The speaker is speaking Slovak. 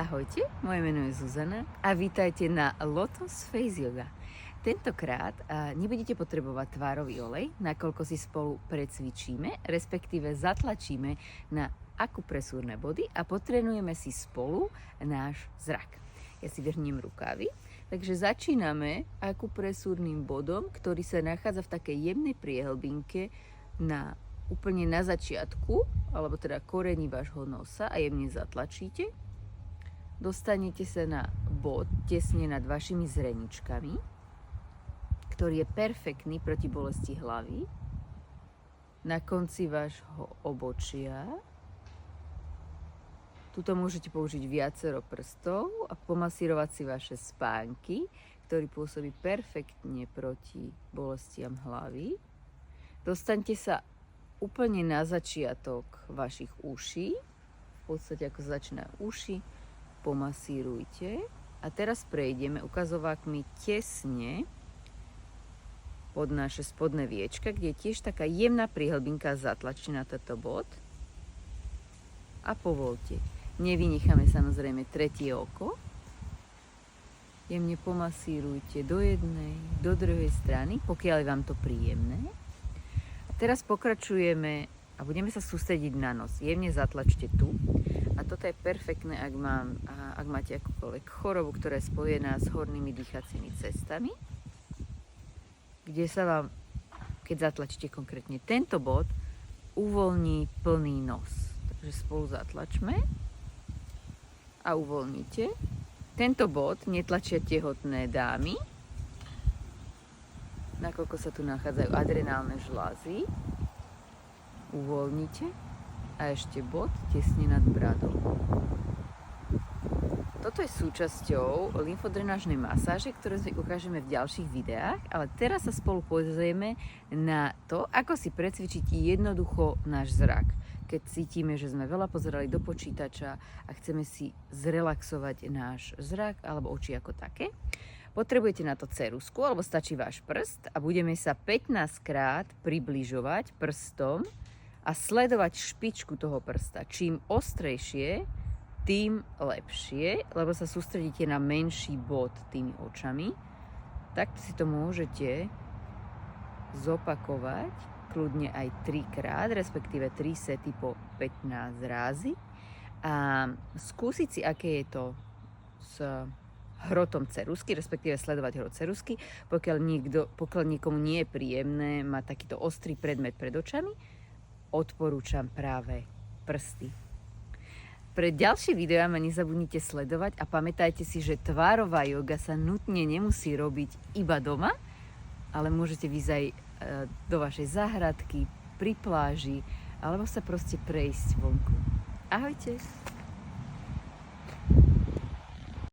Ahojte, moje meno je Zuzana a vítajte na Lotus Face Yoga. Tentokrát nebudete potrebovať tvárový olej, nakoľko si spolu precvičíme, respektíve zatlačíme na akupresúrne body a potrenujeme si spolu náš zrak. Ja si vrhniem rukávy, takže začíname akupresúrnym bodom, ktorý sa nachádza v takej jemnej priehlbinke úplne na začiatku, alebo teda korení vášho nosa a jemne zatlačíte. Dostanete sa na bod tesne nad vašimi zreničkami, ktorý je perfektný proti bolesti hlavy. Na konci vášho obočia. Tuto môžete použiť viacero prstov a pomasírovať si vaše spánky, ktorý pôsobí perfektne proti bolestiam hlavy. Dostaňte sa úplne na začiatok vašich uší, v podstate ako začínajú uši, pomasírujte a teraz prejdeme ukazovákmi tesne pod naše spodné viečka, kde je tiež taká jemná priehlbinka, zatlačte na tento bod a povolte. Nevynecháme samozrejme tretie oko. Jemne pomasírujte do jednej, do druhej strany, pokiaľ je vám to príjemné. A teraz pokračujeme a budeme sa sústrediť na nos. Jemne zatlačte tu. A toto je perfektné, ak máte akúkoľvek chorobu, ktorá je spojená s hornými dýchacími cestami, kde sa vám, keď zatlačíte konkrétne tento bod, uvoľní plný nos. Takže spolu zatlačme a uvoľnite. Tento bod netlačia tehotné dámy, nakoľko sa tu nachádzajú adrenálne žľazy. Uvoľnite. A ešte bod tesne nad bradou. Toto je súčasťou lymfodrenážnej masáže, ktoré si ukážeme v ďalších videách, ale teraz sa spolu pozrieme na to, ako si precvičiť jednoducho náš zrak. Keď cítime, že sme veľa pozerali do počítača a chceme si zrelaxovať náš zrak alebo oči ako také, potrebujete na to ceruzku, alebo stačí váš prst a budeme sa 15 krát približovať prstom a sledovať špičku toho prsta. Čím ostrejšie, tým lepšie, lebo sa sústredíte na menší bod tými očami. Takto si to môžete zopakovať kľudne aj 3 krát, respektíve 3 sety po 15 rázy. A skúsiť si, aké je to s hrotom ceruzky, respektíve sledovať hrot ceruzky, pokiaľ niekomu nie je príjemné mať takýto ostrý predmet pred očami, odporúčam práve prsty. Pre ďalšie videá ma nezabudnite sledovať a pamätajte si, že tvárová joga sa nutne nemusí robiť iba doma, ale môžete ísť aj do vašej záhradky, pri pláži, alebo sa proste prejsť vonku. Ahojte!